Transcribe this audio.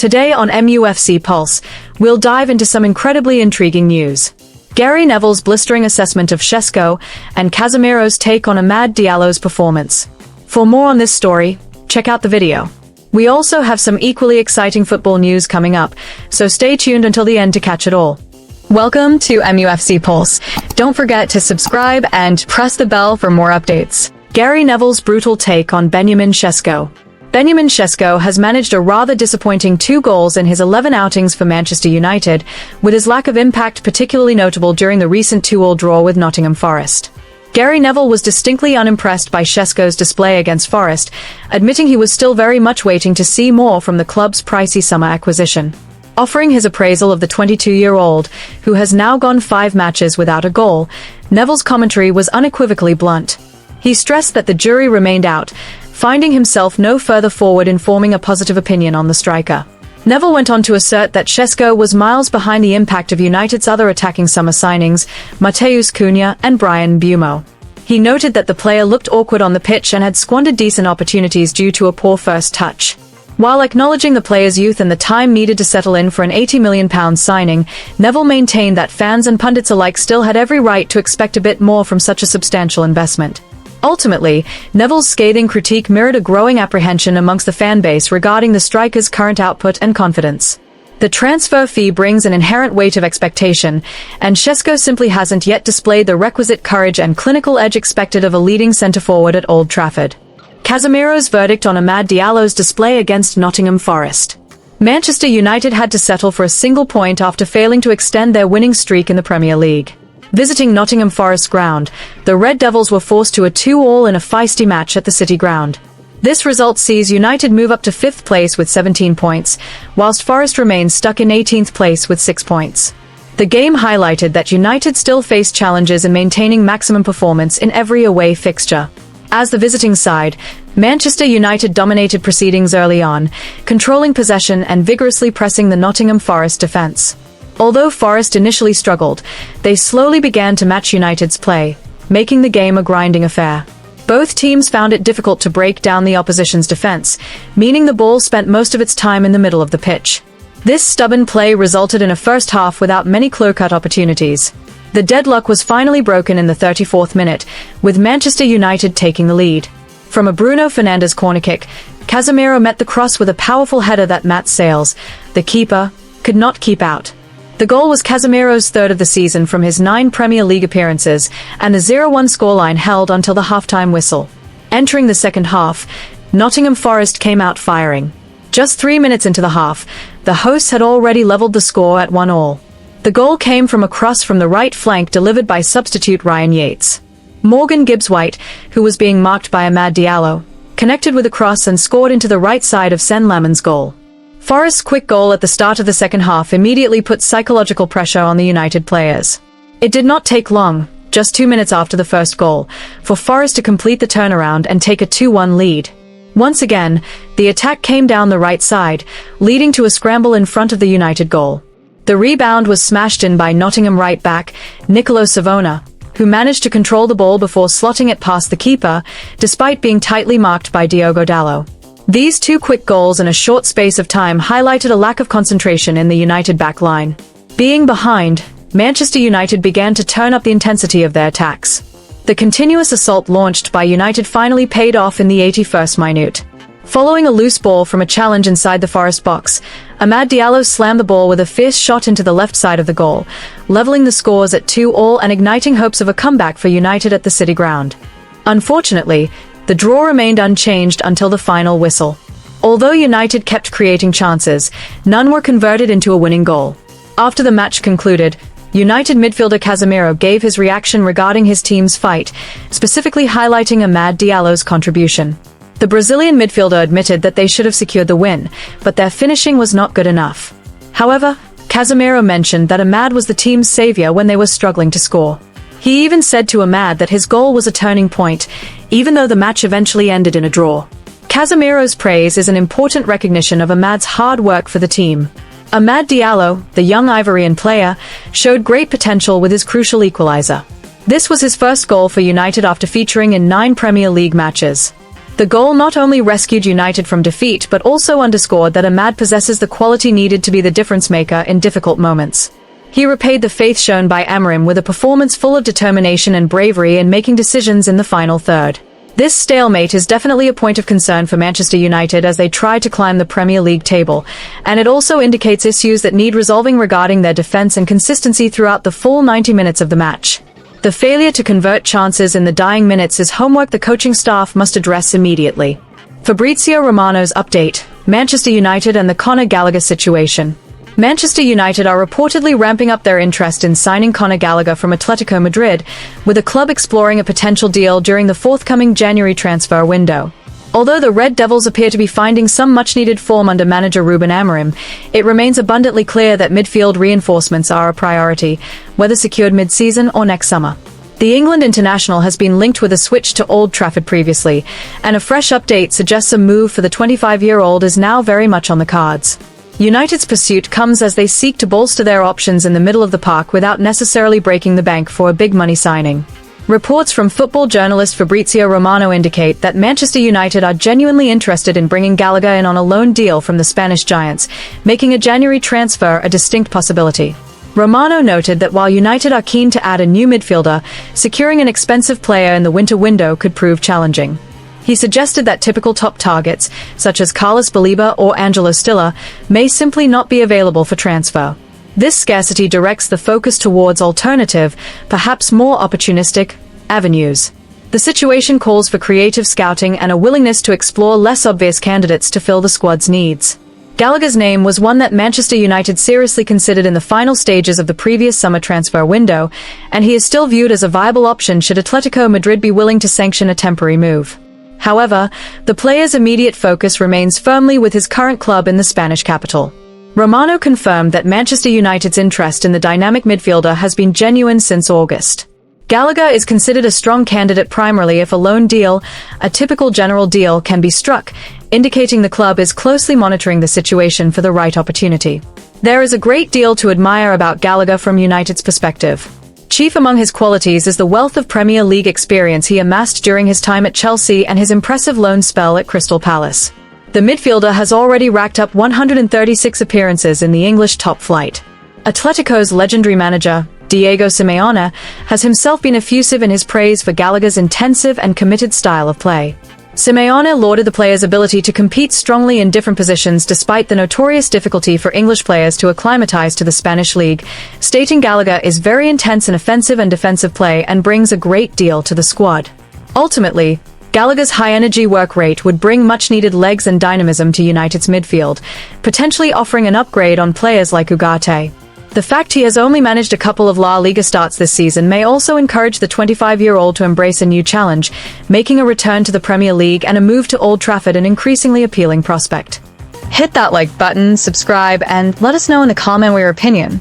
Today on MUFC Pulse, we'll dive into some incredibly intriguing news. Gary Neville's blistering assessment of Šeško and Casemiro's take on Amad Diallo's performance. For more on this story, check out the video. We also have some equally exciting football news coming up, so stay tuned until the end to catch it all. Welcome to MUFC Pulse. Don't forget to subscribe and press the bell for more updates. Gary Neville's brutal take on Benjamin Šeško. Benjamin Šeško has managed a rather disappointing 2 goals in his 11 outings for Manchester United, with his lack of impact particularly notable during the recent 2-2 draw with Nottingham Forest. Gary Neville was distinctly unimpressed by Šeško's display against Forest, admitting he was still very much waiting to see more from the club's pricey summer acquisition. Offering his appraisal of the 22-year-old, who has now gone 5 matches without a goal, Neville's commentary was unequivocally blunt. He stressed that the jury remained out, finding himself no further forward in forming a positive opinion on the striker. Neville went on to assert that Šeško was miles behind the impact of United's other attacking summer signings, Matheus Cunha and Bryan Mbeumo. He noted that the player looked awkward on the pitch and had squandered decent opportunities due to a poor first touch. While acknowledging the player's youth and the time needed to settle in for an £80 million signing, Neville maintained that fans and pundits alike still had every right to expect a bit more from such a substantial investment. Ultimately, Neville's scathing critique mirrored a growing apprehension amongst the fan base regarding the striker's current output and confidence. The transfer fee brings an inherent weight of expectation, and Šeško simply hasn't yet displayed the requisite courage and clinical edge expected of a leading centre-forward at Old Trafford. Casemiro's verdict on Amad Diallo's display against Nottingham Forest. Manchester United had to settle for a single point after failing to extend their winning streak in the Premier League. Visiting Nottingham Forest ground, the Red Devils were forced to a 2-2 in a feisty match at the City ground. This result sees United move up to 5th place with 17 points, whilst Forest remains stuck in 18th place with 6 points. The game highlighted that United still face challenges in maintaining maximum performance in every away fixture. As the visiting side, Manchester United dominated proceedings early on, controlling possession and vigorously pressing the Nottingham Forest defence. Although Forest initially struggled, they slowly began to match United's play, making the game a grinding affair. Both teams found it difficult to break down the opposition's defense, meaning the ball spent most of its time in the middle of the pitch. This stubborn play resulted in a first half without many clear-cut opportunities. The deadlock was finally broken in the 34th minute, with Manchester United taking the lead. From a Bruno Fernandes corner kick, Casemiro met the cross with a powerful header that Matt Sales, the keeper, could not keep out. The goal was Casemiro's 3rd of the season from his 9 Premier League appearances, and the 0-1 scoreline held until the half-time whistle. Entering the second half, Nottingham Forest came out firing. Just 3 minutes into the half, the hosts had already levelled the score at 1-1. The goal came from a cross from the right flank delivered by substitute Ryan Yates. Morgan Gibbs-White, who was being marked by Amad Diallo, connected with a cross and scored into the right side of Sen Lamon's goal. Forest's quick goal at the start of the second half immediately put psychological pressure on the United players. It did not take long, just 2 minutes after the first goal, for Forest to complete the turnaround and take a 2-1 lead. Once again, the attack came down the right side, leading to a scramble in front of the United goal. The rebound was smashed in by Nottingham right-back Nicolo Savona, who managed to control the ball before slotting it past the keeper, despite being tightly marked by Diogo Dalot. These 2 quick goals in a short space of time highlighted a lack of concentration in the United back line. Being behind, Manchester United began to turn up the intensity of their attacks. The continuous assault launched by United finally paid off in the 81st minute. Following a loose ball from a challenge inside the Forest box, Amad Diallo slammed the ball with a fierce shot into the left side of the goal, levelling the scores at 2-2 and igniting hopes of a comeback for United at the City ground. Unfortunately, the draw remained unchanged until the final whistle. Although United kept creating chances, none were converted into a winning goal. After the match concluded, United midfielder Casemiro gave his reaction regarding his team's fight, specifically highlighting Amad Diallo's contribution. The Brazilian midfielder admitted that they should have secured the win, but their finishing was not good enough. However, Casemiro mentioned that Amad was the team's saviour when they were struggling to score. He even said to Amad that his goal was a turning point, even though the match eventually ended in a draw. Casemiro's praise is an important recognition of Amad's hard work for the team. Amad Diallo, the young Ivorian player, showed great potential with his crucial equaliser. This was his first goal for United after featuring in 9 Premier League matches. The goal not only rescued United from defeat but also underscored that Amad possesses the quality needed to be the difference-maker in difficult moments. He repaid the faith shown by Amorim with a performance full of determination and bravery in making decisions in the final third. This stalemate is definitely a point of concern for Manchester United as they try to climb the Premier League table, and it also indicates issues that need resolving regarding their defense and consistency throughout the full 90 minutes of the match. The failure to convert chances in the dying minutes is homework the coaching staff must address immediately. Fabrizio Romano's update: Manchester United and the Conor Gallagher situation. Manchester United are reportedly ramping up their interest in signing Conor Gallagher from Atletico Madrid, with the club exploring a potential deal during the forthcoming January transfer window. Although the Red Devils appear to be finding some much-needed form under manager Ruben Amorim, it remains abundantly clear that midfield reinforcements are a priority, whether secured mid-season or next summer. The England international has been linked with a switch to Old Trafford previously, and a fresh update suggests a move for the 25-year-old is now very much on the cards. United's pursuit comes as they seek to bolster their options in the middle of the park without necessarily breaking the bank for a big-money signing. Reports from football journalist Fabrizio Romano indicate that Manchester United are genuinely interested in bringing Gallagher in on a loan deal from the Spanish giants, making a January transfer a distinct possibility. Romano noted that while United are keen to add a new midfielder, securing an expensive player in the winter window could prove challenging. He suggested that typical top targets, such as Carlos Baleba or Angelo Stiller, may simply not be available for transfer. This scarcity directs the focus towards alternative, perhaps more opportunistic, avenues. The situation calls for creative scouting and a willingness to explore less obvious candidates to fill the squad's needs. Gallagher's name was one that Manchester United seriously considered in the final stages of the previous summer transfer window, and he is still viewed as a viable option should Atletico Madrid be willing to sanction a temporary move. However, the player's immediate focus remains firmly with his current club in the Spanish capital. Romano confirmed that Manchester United's interest in the dynamic midfielder has been genuine since August. Gallagher is considered a strong candidate primarily if a loan deal, a typical general deal, can be struck, indicating the club is closely monitoring the situation for the right opportunity. There is a great deal to admire about Gallagher from United's perspective. Chief among his qualities is the wealth of Premier League experience he amassed during his time at Chelsea and his impressive loan spell at Crystal Palace. The midfielder has already racked up 136 appearances in the English top flight. Atletico's legendary manager, Diego Simeone, has himself been effusive in his praise for Gallagher's intensive and committed style of play. Simeone lauded the player's ability to compete strongly in different positions despite the notorious difficulty for English players to acclimatize to the Spanish league, stating Gallagher is very intense in offensive and defensive play and brings a great deal to the squad. Ultimately, Gallagher's high-energy work rate would bring much-needed legs and dynamism to United's midfield, potentially offering an upgrade on players like Ugarte. The fact he has only managed a couple of La Liga starts this season may also encourage the 25-year-old to embrace a new challenge, making a return to the Premier League and a move to Old Trafford an increasingly appealing prospect. Hit that like button, subscribe, and let us know in the comment your opinion.